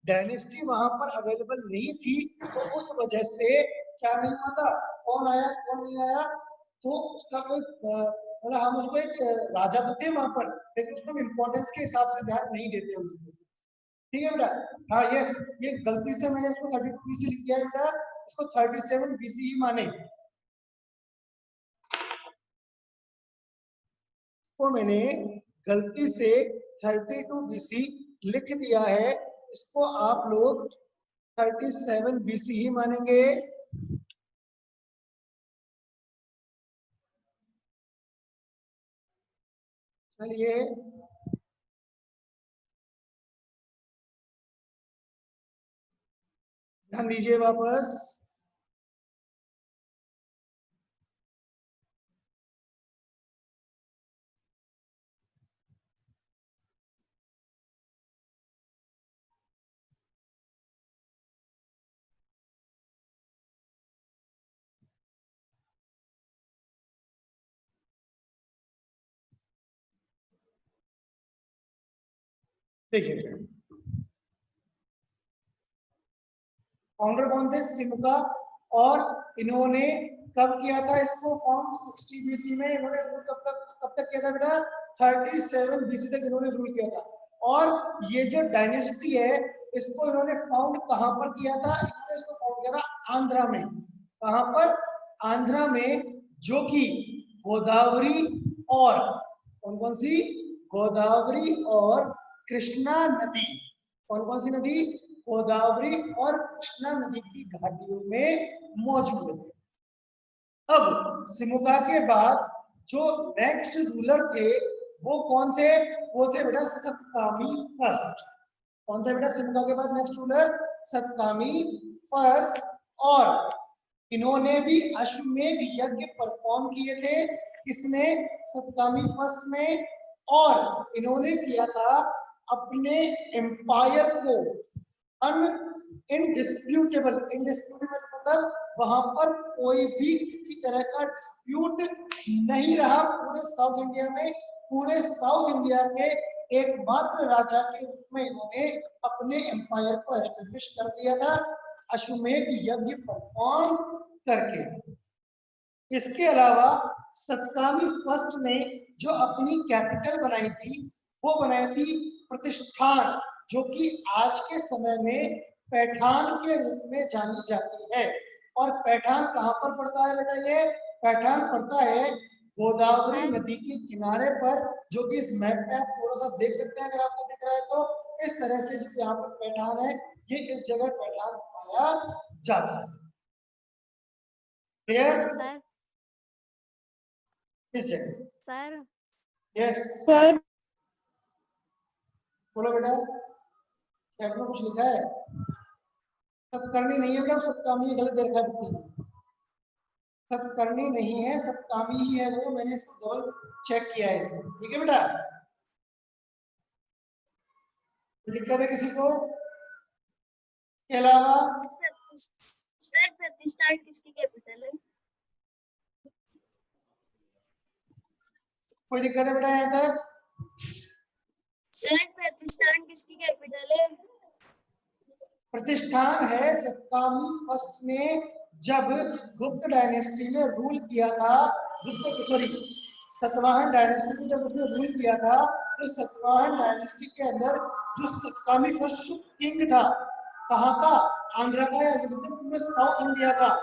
Dynasty वहां पर available नहीं थी, तो उस वजह से क्या नहीं हुआ था, कौन आया कौन नहीं आया, तो उसका कोई मतलब हम उसको एक राजा तो थे वहां पर, लेकिन उसको इम्पोर्टेंस के हिसाब से ध्यान नहीं देते उसको। ठीक है बेटा। हाँ यस, ये गलती से मैंने इसको 32 बीसी लिख दिया है बेटा, इसको 37 बीसी ही माने। तो मैंने गलती से 32 बीसी लिख दिया है, इसको आप लोग 37 बीसी ही मानेंगे। चलिए ध्यान दीजिए वापस। देखिए फाउंडर कौन थे, सिमुका, और इन्होंने कब किया था इसको फाउंड, 60 बीसी में। इन्होंने रूल कब तक किया था बेटा, 37 बीसी तक इन्होंने रूल किया था। और ये जो डायनेस्टी है, इसको इन्होंने फाउंड कहां पर किया था, इन्होंने इसको फाउंड किया था आंध्रा में। कहां पर, आंध्रा में, जो कि गोदावरी और कौन कौन सी, गोदावरी और कृष्णा नदी, कौन कौन सी नदी, गोदावरी और कृष्णा नदी की घाटियों में मौजूद है। अब सिमुका के बाद जो नेक्स्ट रूलर थे वो कौन थे, वो थे बेटा सतकामी फर्स्ट। कौन थे बेटा सिमुका के बाद नेक्स्ट रूलर, सतकामी फर्स्ट। और इन्होंने भी अश्वमेध यज्ञ परफॉर्म किए थे, किसने, सतकामी फर्स्ट ने। और इन्होंने किया था अपने एम्पायर को इनडिस्प्यूटेबल, इनडिस्प्यूटेबल मतलब वहां पर कोई भी किसी तरह का डिस्प्यूट नहीं रहा पूरे साउथ इंडिया में। पूरे साउथ इंडिया के एकमात्र राजा के रूप में इन्होंने अपने एम्पायर को एस्टेब्लिश कर दिया था, अश्वमेध यज्ञ परफॉर्म करके। इसके अलावा सतकामी फर्स्ट ने जो अपनी कैपिटल बनाई थी, वो बनाई थी प्रतिष्ठान, जो कि आज के समय में पैठान के रूप में जानी जाती है। और पैठान कहां पर पड़ता है बेटा, ये पैठान पड़ता है गोदावरी नदी के किनारे पर, जो कि इस मैप में आप थोड़ा सा देख सकते हैं, अगर आपको दिख रहा है तो। इस तरह से जो यहाँ पर पैठान है, ये इस जगह पैठान पाया जाता है। क्लियर, सर इस जगह। सर यस सर बोलो बेटा, चैट में कुछ लिखा है, सतकर्णी नहीं है बेटा, सतकामी है, गलत दे रखा है बुक में। सतकर्णी नहीं है, सतकामी ही है वो, मैंने इसको डबल चेक किया है इसको। ठीक है बेटा, दिक्कत है किसी को, के अलावा सर प्रतिष्ठान किसकी कैपिटल है? कोई दिक्कत है बेटा यहाँ तक? सर प्रतिष्ठान किसकी कैपिटल है? प्रतिष्ठान है सतकामी फर्स्ट ने, जब गुप्त डायनेस्टी में रूल किया था, गुप्त सॉरी सतवाहन डायनेस्टी में जब उसने रूल किया था, तो सतवाहन डायनेस्टी के अंदर जो सतकामी फर्स्ट किंग था, कहाँ का, आंध्रा का, या जैसे पूरे साउथ इंडिया का,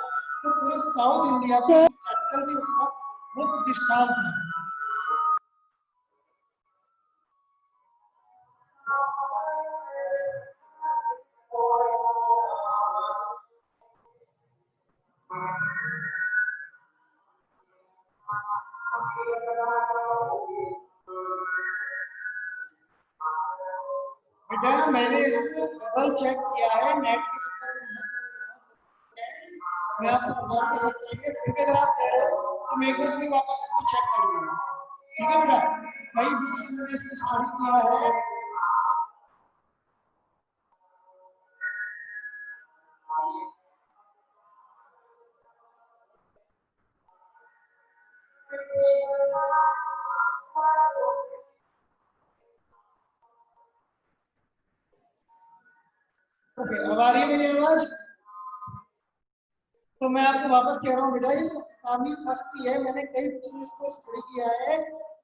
तो पूरे साउथ इंडिया की जो कैपिटल थी उस वक्त वो प्रतिष्ठान थी। मैंने इसको डबल चेक किया है, नेट के चक्कर में मैं आपको बता रहा हूँ सब चीजें। फिर भी अगर आप कह रहे हो तो मैं एक बार फिर वापस इसको चेक कर लूंगा, ठीक है बेटा। कई बुक्स में मैंने इसको स्टडी किया है। ओके, अब आ रही है मेरी आवाज? तो मैं आपको वापस कह रहा हूँ बेटा, ये सत्कामी फर्स्ट की है। मैंने कई बुक्स में इसको स्टडी किया है,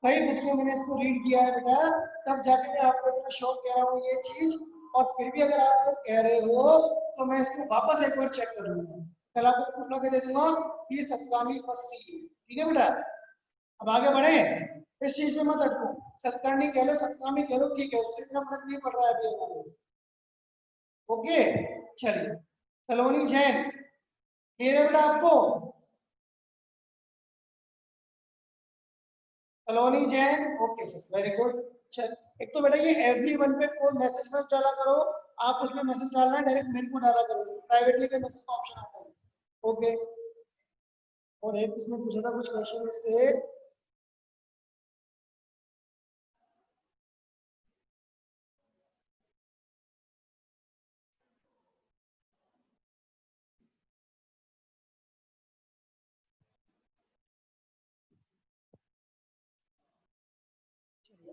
कई बुक्स में मैंने इसको रीड किया है बेटा, तब जाके मैं आपको इतना शौक कह रहा हूँ ये चीज। और फिर भी अगर आप लोग कह रहे हो तो मैं इसको वापस एक बार चेक कर लूंगा, कल आपको प्रूफ लगा दे दूंगा कि ये सत्कामी फर्स्ट ही है, ठीक है बेटा। अब आगे बढ़े, इस चीज में मत अटको, सत्कर्णी कह लो सत्कामी कह लो, ठीक है, उससे इतना फर्क नहीं पड़ रहा है अभी हमारे। ओके, चलिए। सलोनी जैन क्लियर है बेटा आपको? Saloni Jain, okay sir, very good. चल, एक तो बेटा ये एवरीवन पे कोई मैसेज मत डाला करो, आप उसमें मैसेज डालना है डायरेक्ट मेल को डाला करो, प्राइवेटली का मैसेज का ऑप्शन आता है। ओके, और एक किसने पूछा था कुछ क्वेश्चन इससे,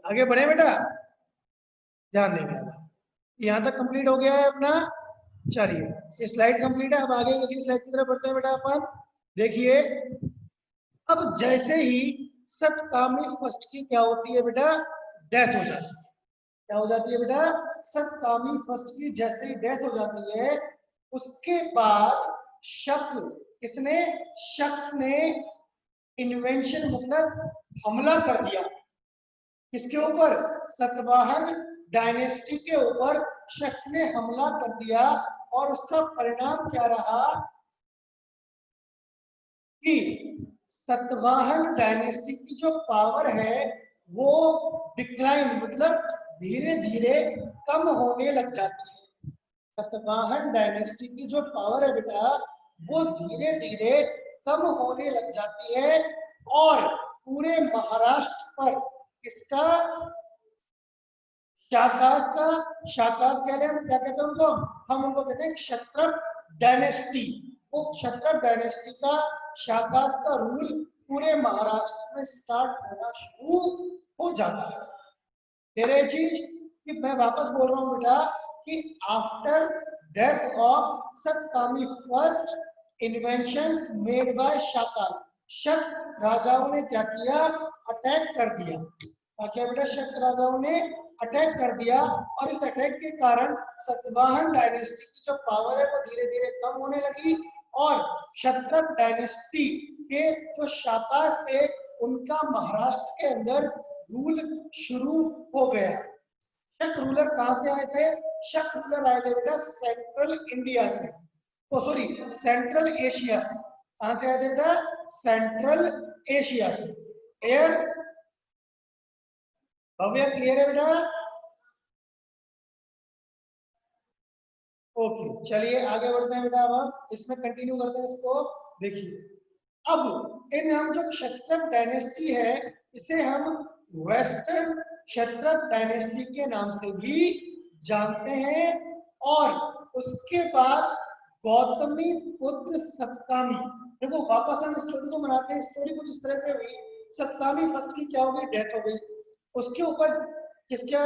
आगे बढ़े बेटा, ध्यान देंगे। अब यहाँ तक कंप्लीट हो गया है अपना, चलिए ये स्लाइड कंप्लीट है। अब आगे अगली स्लाइड की तरफ बढ़ते हैं बेटा अपन। देखिए, अब जैसे ही सतकामी फर्स्ट की क्या होती है बेटा, डेथ हो जाती है। क्या हो जाती है बेटा, सतकामी फर्स्ट की जैसे ही डेथ हो जाती है, उसके बाद किसने, शख्स ने इन्वेंशन मतलब हमला कर दिया, किसके ऊपर, सतवाहन डायनेस्टी के ऊपर शख्स ने हमला कर दिया। और उसका परिणाम क्या रहा कि सतवाहन डायनेस्टी की जो पावर है वो डिक्लाइन मतलब धीरे धीरे कम होने लग जाती है। सतवाहन डायनेस्टी की जो पावर है बेटा वो धीरे धीरे कम होने लग जाती है, और पूरे महाराष्ट्र पर किसका, शाकास का, शाकास कह रहे हम क्या कहते हैं उनको, हम उनको कहते हैं क्षत्रप डायनेस्टी। वो क्षत्रप डायनेस्टी का, शाकास का रूल पूरे महाराष्ट्र में स्टार्ट होना शुरू हो जाता है। कह रहे चीज कि मैं वापस बोल रहा हूं बेटा कि after death of Satakarni first, invasions made by Shakas, Shaka राजाओं ने क्या किया, अटैक कर दिया। क्या बेटा, शक राजाओं ने अटैक कर दिया, और इस अटैक के कारण सतवाहन डायनेस्टी की जो पावर है वो धीरे धीरे कम होने लगी, और क्षत्रप डायनेस्टी के जो शाकास थे उनका महाराष्ट्र के अंदर रूल शुरू हो गया। शक रूलर कहां से आए थे, शक रूलर आए थे बेटा सेंट्रल इंडिया से, ओ सॉरी सेंट्रल एशिया से। कहां से आए थे बेटा, सेंट्रल एशिया से। क्लियर, भव्य क्लियर है बेटा? ओके, चलिए आगे बढ़ते हैं बेटा। अब हम इसमें कंटिन्यू करते हैं इसको। देखिए, अब इन हम जो क्षत्रप डायनेस्टी है इसे हम वेस्टर्न क्षत्रप डायनेस्टी के नाम से भी जानते हैं। और उसके बाद गौतमी पुत्र सतकामी, देखो वापस हम स्टोरी को बनाते हैं। स्टोरी कुछ इस तरह से हुई, सतकामी फर्स्ट की क्या हो गई, डेथ हो गई। उसके ऊपर किसके,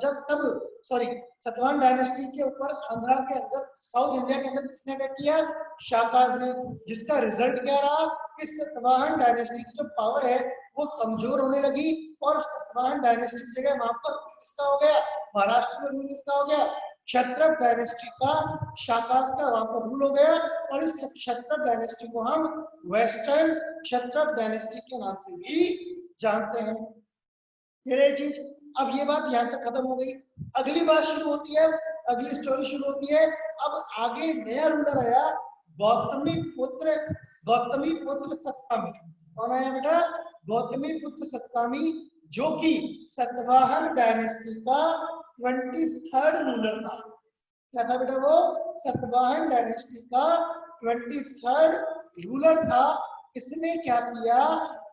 जब तब सॉरी सतवाहन डायनेस्टी के ऊपर आंध्रा के अंदर, साउथ इंडिया के अंदर किसने अटैक किया, शाकाज ने। जिसका रिजल्ट क्या रहा कि सतवाहन डायनेस्टी की जो पावर है वो कमजोर होने लगी, और सतवाहन डायनेस्टी की जगह वहां पर किसका हो गया, महाराष्ट्र में रूल किसका हो गया, क्षत्रप डायनेस्टी का, शाकाज का वहां पर रूल हो गया। और इस क्षत्रप डायनेस्टी को हम वेस्टर्न क्षत्रप डायनेस्टी के नाम से भी जानते हैं। ये चीज, अब ये बात यहाँ तक खत्म हो गई। अगली बात शुरू होती है, अगली स्टोरी शुरू होती है। अब आगे नया रूलर आया, गौतमी पुत्र सतकामी। कौन आया बेटा, गौतमी पुत्र सतकामी, जो कि सतवाहन डायनेस्टी का 23rd रूलर था। क्या था बेटा वो? सतवाहन डायनेस्टी का 23rd रूलर था। इसने क्या किया?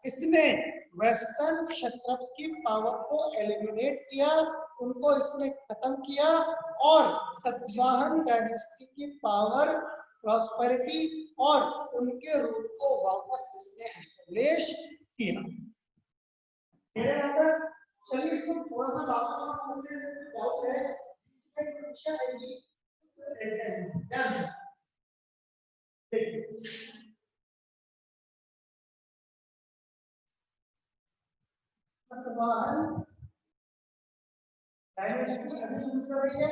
इसने वेस्टर्न क्षत्रप्स की पावर को एलिमिनेट किया, उनको इसने खत्म किया और सतवाहन डायनेस्टी की पावर, प्रॉस्पेरिटी और उनके रूल को वापस इसने एस्टेब्लिश किया। मेरे अंदर चलिए इसको थोड़ा सा वापस समझते हैं। डाउट है एक समस्या आएगी ध्यान से देखिए। सतवाहन डायनेस्टी अभी रूल कर रही है।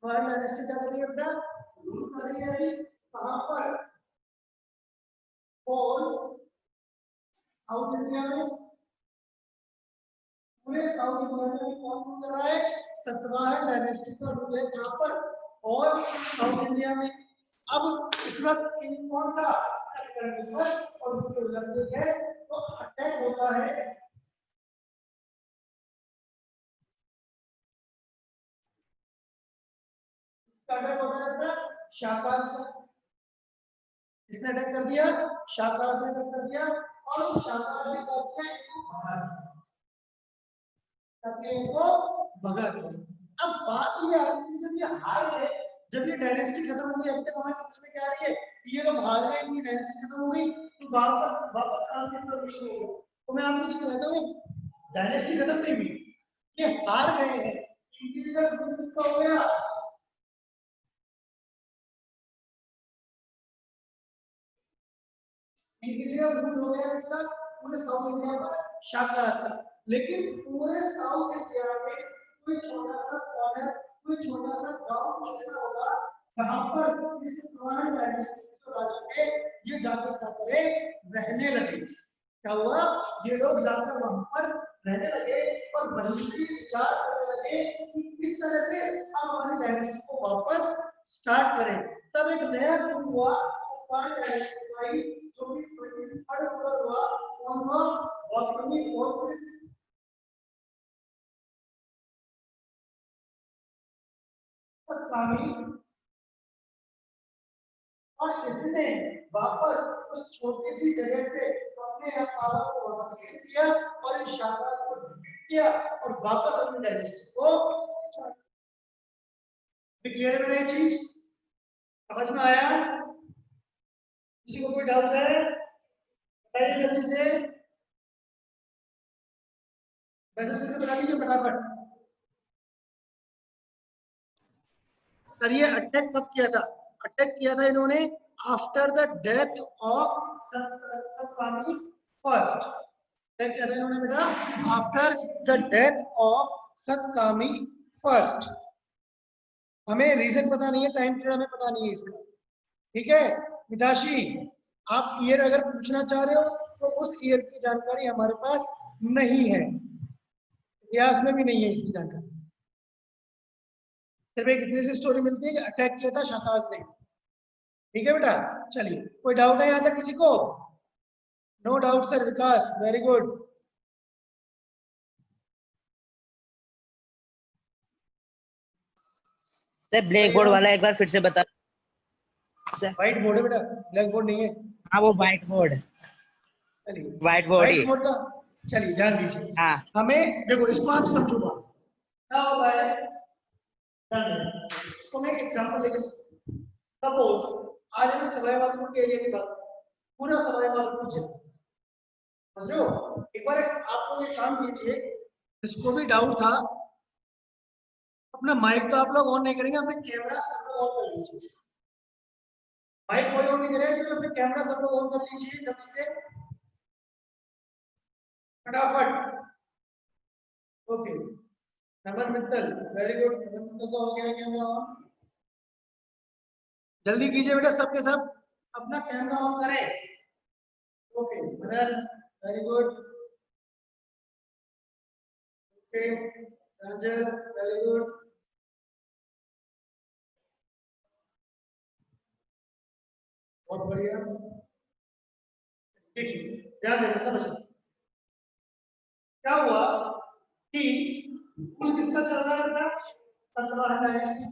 सतवाहन डायनेस्टी क्या कर रही है बेटा? रूल कर रही है अभी कहां पर? और साउथ इंडिया में, पूरे साउथ इंडिया में कौन रूल कर रहा है? सतवाहन डायनेस्टी का रूल है कहां पर? और साउथ इंडिया में। अब इस वक्त किंग कौन था? और उनके उल्लंघन है तो अटैक होता है। अटैक होता है अपना शाकास का। इसने अटैक कर दिया, शाकास ने अटैक कर दिया और शाकास ने करके इनको भगा दिया, इनको भगा दिया। अब बात ये आती है जब ये हार गए, जब ये डायनेस्टी खत्म हो गई, अभी तक हमारे समझ में क्या आ रही है? ये लोग हार गए, इनकी डायनेस्टी खत्म हो गई, तो वापस वापस कहां से इनका विषय होगा? तो मैं आपको कुछ बताता हूँ, डायनेस्टी खत्म नहीं हुई, ये हार गए हैं। इनकी जगह रूल किसका हो गया? इनकी जगह रूल हो गया इसका पूरे साउथ इंडिया पर शाकास का। लेकिन पूरे साउथ इंडिया में कोई छोटा सा कॉर्नर, कोई छोटा सा गांव ऐसा होगा जहां पर इस पुराने डायनेस्टी के जो राजा थे ये जाकर क्या करे? रहने लगे। क्या हुआ? ये लोग जाकर वहां पर रहने लगे और भविष्य विचार करने लगे कि किस तरह से हम हमारी डायनेस्टी को वापस स्टार्ट करें। तब एक नया रूल हुआ सतवाहन डायनेस्टी का ही, जो कि 23rd रूलर हुआ। कौन हुआ? बौद्धमी सतकामी। और इसने वापस उस छोटी सी जगह से अपने पावर को वापस ले लिया और इस शाकास को डिफीट किया और वापस अपनी डायनेस्टी को स्टार्ट। क्लियर है ये चीज? समझ में आया? किसी को कोई डाउट है? बताइए जल्दी से। वैसे सुन के बता दीजिए फटाफट। सर ये अटैक कब किया था? अटैक किया था इन्होंने after the death of Satakarni first. Attack किया था इन्होंने बेटा after the death of Satakarni first. हमें रीजन पता नहीं है, टाइम पीरियड हमें पता नहीं है इसका। ठीक है मिताशी, आप ईयर अगर पूछना चाह रहे हो तो उस ईयर की जानकारी हमारे पास नहीं है, इतिहास में भी नहीं है इसकी जानकारी। सिर्फ एक इतनी सी स्टोरी मिलती है कि अटैक किया था शाकास ने। ठीक है बेटा, चलिए कोई डाउट है यहाँ तक किसी को? No doubt sir Vikas, very good. Sir black board वाला एक बार फिर से बता सर। व्हाइट बोर्ड है बेटा, ब्लैक बोर्ड नहीं है। हाँ वो व्हाइट बोर्ड, चलिए व्हाइट बोर्ड ही। व्हाइट बोर्ड का, चलिए ध्यान दीजिए। हाँ हमें देखो इसको आप समझो बात क्या होता है। ध्यान देना, इसको मैं एक एग्जांपल लेके सपोज आज हमें सवाई माधोपुर के एरिया की बात, पूरा सवाई माधोपुर जिला, समझ रहे हो? एक बार आपको एक काम कीजिए, जिसको भी डाउट था अपना माइक तो आप लोग ऑन नहीं करेंगे, अपने कैमरा सब लोग ऑन कर लीजिए। माइक कोई ऑन नहीं करेगा क्योंकि अपने कैमरा सब लोग ऑन कर लीजिए जल्दी से फटाफट। ओके नमन मित्तल, वेरी गुड। नमन मित्तल का हो गया कैमरा ऑन। जल्दी कीजिए बेटा, सबके सब अपना कैमरा ऑन करें। Okay Madan, very good. Okay Ranjan, very good. बहुत बढ़िया। देखिए ध्यान देना, समझिए क्या हुआ कि रूल किसका चल रहा है बेटा? सतवाहन डायनेस्टी।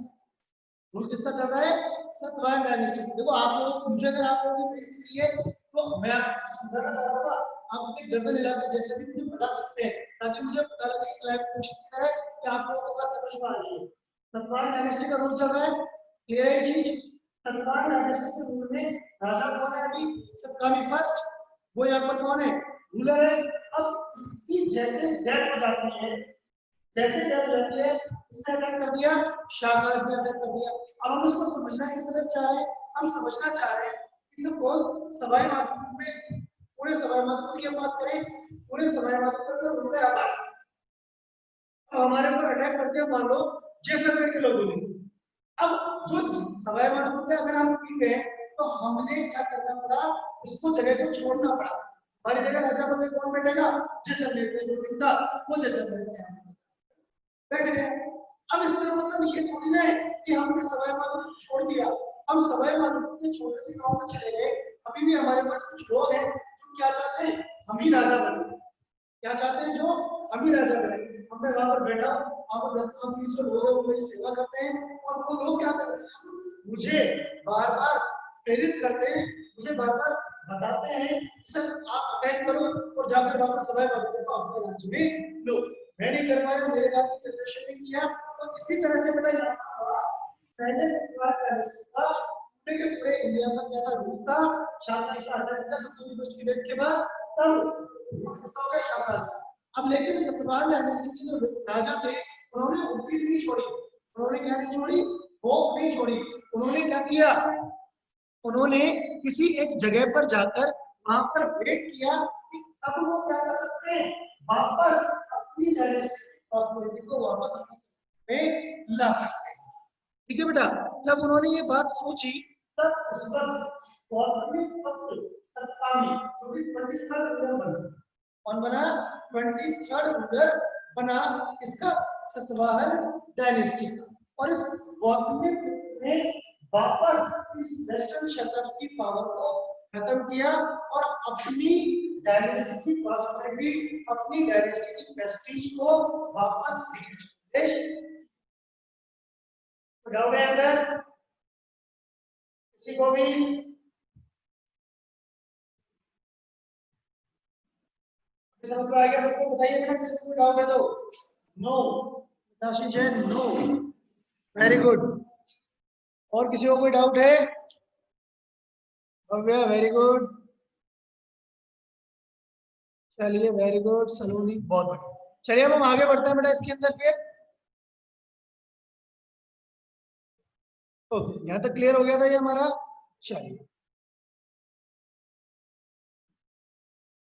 रूल किसका चल रहा है? सतवाहन डायनेस्टी। देखो आप लोग, मुझे अगर आप लोगों की बेइज्जती की है तो मैं आपको समझाना चाहूंगा, आप अपने गर्दन हिला के जैसे भी मुझे बता सकते हैं, ताकि मुझे पता लगे कि लाइव क्वेश्चन की तरह कि आप लोगों को बात समझ में आ रही है। सतवाहन डायनेस्टी का रूल चल रहा है, क्लियर है ये चीज? सतवाहन डायनेस्टी के रूल में राजा कौन है? अभी सतकर्णी फर्स्ट, वो यहाँ पर कौन है? रूलर है। अब इसकी जैसे डेथ हो जाती है, जैसे डेथ हो जाती है, इसने अटैक कर दिया, शाहबाज ने अटैक कर दिया। अब हम इसको समझना किस तरह से चाह रहे हैं? हम समझना चाह रहे हैं कि सपोज सवाई माधोपुर में, पूरे सवाई माधोपुर की बात करें, पूरे सवाई माधोपुर में उन्होंने आबाद, अब हमारे ऊपर अटैक कर दिया मान लो जैसलमेर के लोगों ने। अब जो सवाई माधोपुर में अगर हम पी गए तो हमने क्या करना पड़ा? उसको जगह को छोड़ना पड़ा। हमारी जगह राजा बने कौन बैठेगा? जैसलमेर पे जो पिता, वो जैसलमेर में बैठ गए। अब इसका मतलब ये थोड़ी ना है कि हमने सवाई माधोपुर छोड़ दिया। हम सवाई माधोपुर के छोटे से गांव में चले गए, अभी भी हमारे पास कुछ लोग हैं जो क्या चाहते हैं? हम ही राजा बने। क्या चाहते हैं? जो हम ही राजा बने। हमने वहां पर बैठा, वहां पर 10-15 जो लोग हैं वो मेरी सेवा करते हैं, और वो लोग क्या करते हैं? मुझे बार बार प्रेरित करते हैं, मुझे बार बार बताते हैं सर आप अटैक करो और जाकर वापस सवाई माधोपुर को अपने राज्य में लो। मैं नहीं कर पाया, मेरे बाद की जनरेशन ने किया। तो इसी तरह से बेटा यहाँ पहले से पूरे के पूरे इंडिया में क्या था? रूल था। शाकाहारी का अटैक था सतकर्णी फर्स्ट की डेथ के बाद, तब हो गया शाकाहारी। अब लेकिन सतवाहन डायनेस्टी के जो राजा थे उन्होंने उम्मीद नहीं छोड़ी। उन्होंने क्या नहीं छोड़ी? होप नहीं छोड़ी। उन्होंने क्या किया? उन्होंने किसी एक जगह पर जाकर वहां पर वेट किया कि अब वो क्या कर सकते हैं? वापस अपनी डायनेस्टी प्रॉस्पेरिटी को वापस अपने में ला सकते हैं। ठीक है बेटा? जब उन्होंने ये बात सोची तब उस वक्त सत्तामी जो कि 23rd रूलर बना। कौन बना? 23rd रूलर बना इसका, सतवाहन डायनेस्टी का। और इस गौतमी ने वापस इस वेस्टर्न क्षत्रप की पावर को खत्म किया और अपनी डायनेस्टी की प्रॉस्पेरिटी, अपनी डायनेस्टी की प्रेस्टीज को वापस देश। डाउट है अंदर किसी को भी? समझ में आ गया सबको? बताइए बेटा किसी को डाउट है तो? नो। राशि जैन नो, वेरी गुड। और किसी को कोई डाउट है? भव्या वेरी गुड, चलिए वेरी गुड। सलोनी बहुत बढ़िया। चलिए अब हम आगे बढ़ते हैं बेटा इसके अंदर फिर। ओके, यहाँ तक क्लियर हो गया था ये हमारा। चलिए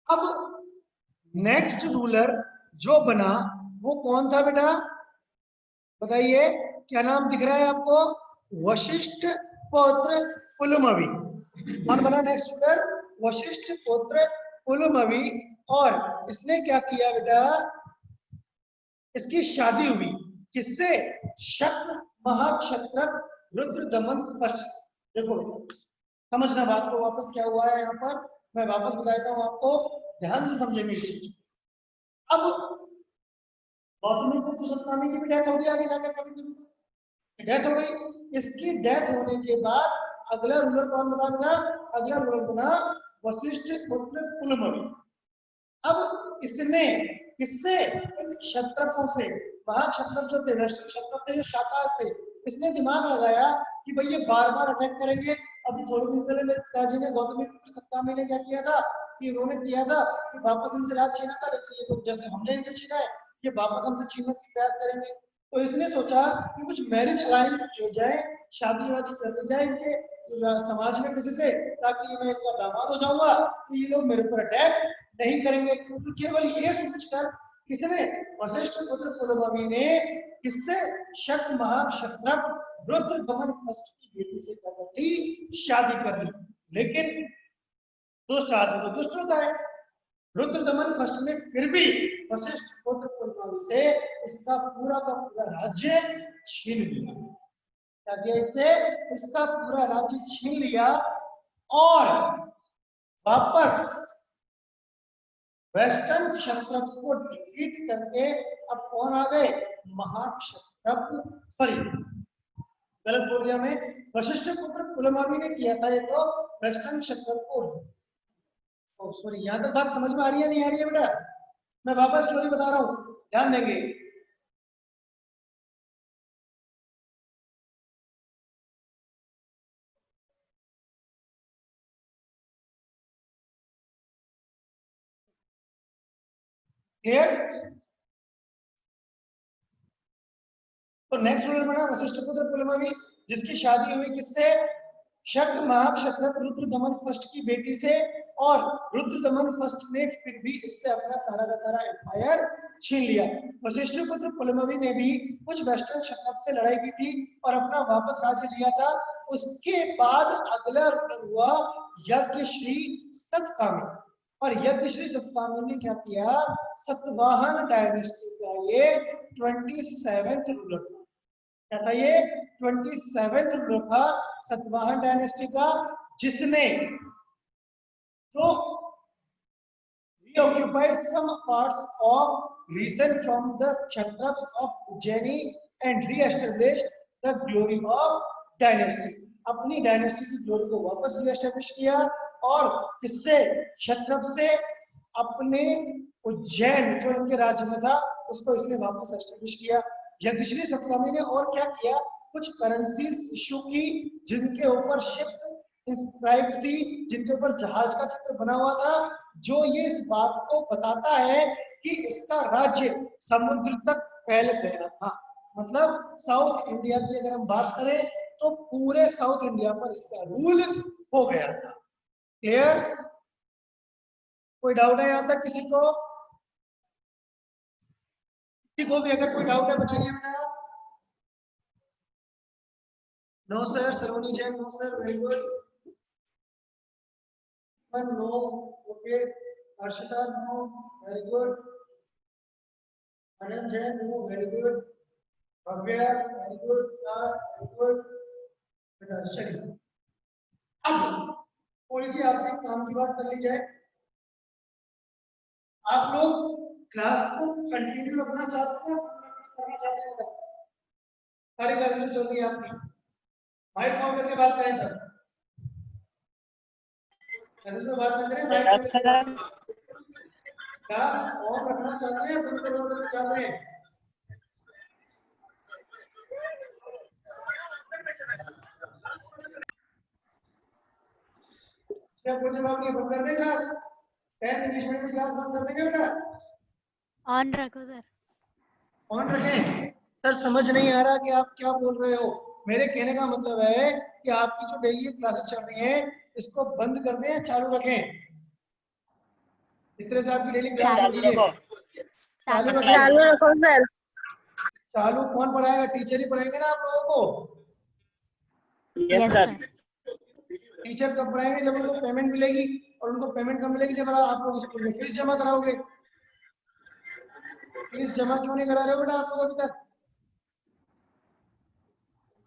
अब नेक्स्ट रूलर जो बना वो कौन था बेटा? बताइए, क्या नाम दिख रहा है आपको? वशिष्ठ पौत्र पुलुमवी। कौन बना नेक्स्ट रूलर? वशिष्ठ पौत्र पुलुमवी। और इसने क्या किया बेटा? इसकी शादी हुई किससे? शक महाक्षत्रप रुद्रदमन फर्स्ट। देखो समझना बात को, वापस क्या हुआ है यहाँ पर मैं वापस बता देता हूँ आपको, ध्यान से समझेंगे इस चीज। अब गौतमी बुद्ध सत्तामी की भी डेथ हो गई, आगे जाकर कभी कभी डेथ हो गई। इसकी डेथ होने के बाद अगला रूलर कौन बना? अगला रूलर बना वशिष्ठ पुत्र पुलुमवी। अब इसने किससे? इन क्षत्रपों से, वहां क्षत्रप जो थे, क्षत्रप थे जो शाकाहार थे, इसने दिमाग लगाया कि भाई ये बार बार अटैक करेंगे। अभी थोड़े दिन पहले मेरे पिताजी ने गौतमी सत्तामी ने क्या किया था कि इन्होंने किया था कि वापस इनसे राज छीना था, लेकिन ये लोग जैसे हमने इनसे छीना है ये वापस हमसे छीनने की प्रयास करेंगे। तो इसने सोचा कि कुछ मैरिज अलायंस किए जाए, शादी वादी कर ली जाए इनके समाज में किसी से, ताकि मैं इनका दामाद हो जाऊंगा तो ये लोग मेरे ऊपर अटैक नहीं करेंगे। तो केवल ये सोचकर किसने? वशिष्ठ पुत्र पुलुमवी ने किससे? शक महाक्षत्रप रुद्रदमन फर्स्ट की बेटी से क्या कर ली? शादी कर ली। लेकिन दुष्ट आदमी तो दुष्ट होता है। रुद्रदमन फर्स्ट ने फिर भी वशिष्ठ पुत्र पुलुमवी से इसका पूरा का पूरा राज्य छीन लिया। क्या किया इससे? इसका पूरा राज्य छीन लिया और वापस वेस्टर्न क्षत्रप्स को डिफीट करके अब कौन आ गए, महाक्षत्रप, सॉरी गलत बोल गया मैं, वशिष्ठ पुत्र पुलमावी ने किया था ये तो वेस्टर्न क्षत्रप को। सॉरी, यहाँ तक बात समझ में आ रही है नहीं आ रही है बेटा? मैं वापस स्टोरी बता रहा हूँ, ध्यान देंगे। क्लियर? तो नेक्स्ट रूलर बना वशिष्ठ पुत्र पुलमावी, जिसकी शादी हुई किससे, शक महाक्षत्रप रुद्रदमन फर्स्ट की बेटी से, और रुद्रदमन फर्स्ट ने फिर भी इससे अपना सारा का सारा एम्पायर छीन लिया। वशिष्ठ पुत्र पुलमावी ने भी कुछ वेस्टर्न क्षत्रप से लड़ाई की थी और अपना वापस राज्य लिया था। उसके बाद अगला रूलर हुआ यज्ञश्री सतकामी, और यज्ञश्री सतकामी ने क्या किया, सतवाहन डायनेस्टी का ये 27th रूलर था। क्या था ये, 27th रूलर था सतवाहन डायनेस्टी का, जिसने तो reoccupied some parts of region from the Kshatraps of Ujjaini and re-established the glory of dynasty। अपनी डायनेस्टी की ग्लोरी को वापस रीएस्टैब्लिश किया, और किससे, क्षत्रप से, अपने उज्जैन जो इनके राज्य में था उसको इसने वापस एस्टैब्लिश किया। यज्ञश्री सतकामी ने और क्या किया, कुछ करेंसीज इशू की जिनके ऊपर शिप्स इंस्क्राइब्ड थी, जिनके ऊपर जहाज का चित्र बना हुआ था, जो ये इस बात को बताता है कि इसका राज्य समुद्र तक फैल गया था। मतलब साउथ इंडिया की अगर हम बात करें तो पूरे साउथ इंडिया पर इसका रूल हो गया था। क्लियर? कोई डाउट है यहाँ तक किसी को? किसी को भी अगर कोई डाउट है बताइए बेटा। No sir, Saloni Jain, no sir, very good. No, okay, Harshita no, very good. Anant Jain no, very good. Bhavya, very good. Class, very good. चलिए अब थोड़ी सी आपसे काम की बात कर ली जाए। आप लोग क्लास को कंटिन्यू रखना चाहते हैं, करना चाहते हैं? सारी क्लासेस चल रही है आपकी, माइक ऑन करके बात करें सर। क्लासेस में बात ना करें, माइक ऑन करके क्लास ऑन रखना चाहते हैं, बंद करना चाहते हैं? क्या कोई जवाब नहीं, बंद कर दें क्लास? 10th इंग्लिश मीडियम की क्लास बंद कर देंगे बेटा? ऑन रखो सर। ऑन रखें? सर समझ नहीं आ रहा कि आप क्या बोल रहे हो। मेरे कहने का मतलब है कि आपकी जो डेली क्लासेस चल रही हैं इसको बंद कर दें या चालू रखें? इस तरह से आपकी डेली क्लास हो रही है, चालू रखें। चालू रखो सर। चालू कौन पढ़ाएगा? टीचर ही पढ़ाएंगे ना आप लोगों को। Yes sir. टीचर कब पढ़ाएंगे? जब उनको पेमेंट मिलेगी, और उनको पेमेंट कब मिलेगी? जब आप लोग स्कूल में फीस जमा कराओगे। फीस जमा क्यों नहीं करा रहे हो बेटा आप लोग अभी तक?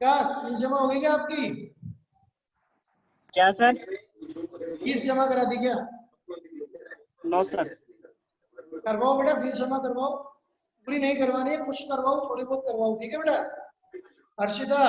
क्या फीस जमा हो गई क्या आपकी? क्या सर? फीस जमा करा दी क्या? No sir. करवाओ बेटा, फीस जमा करवाओ। पूरी नहीं करवानी है, कुछ करवाओ, थोड़ी बहुत करवाओ, ठीक है बेटा? हर्षिता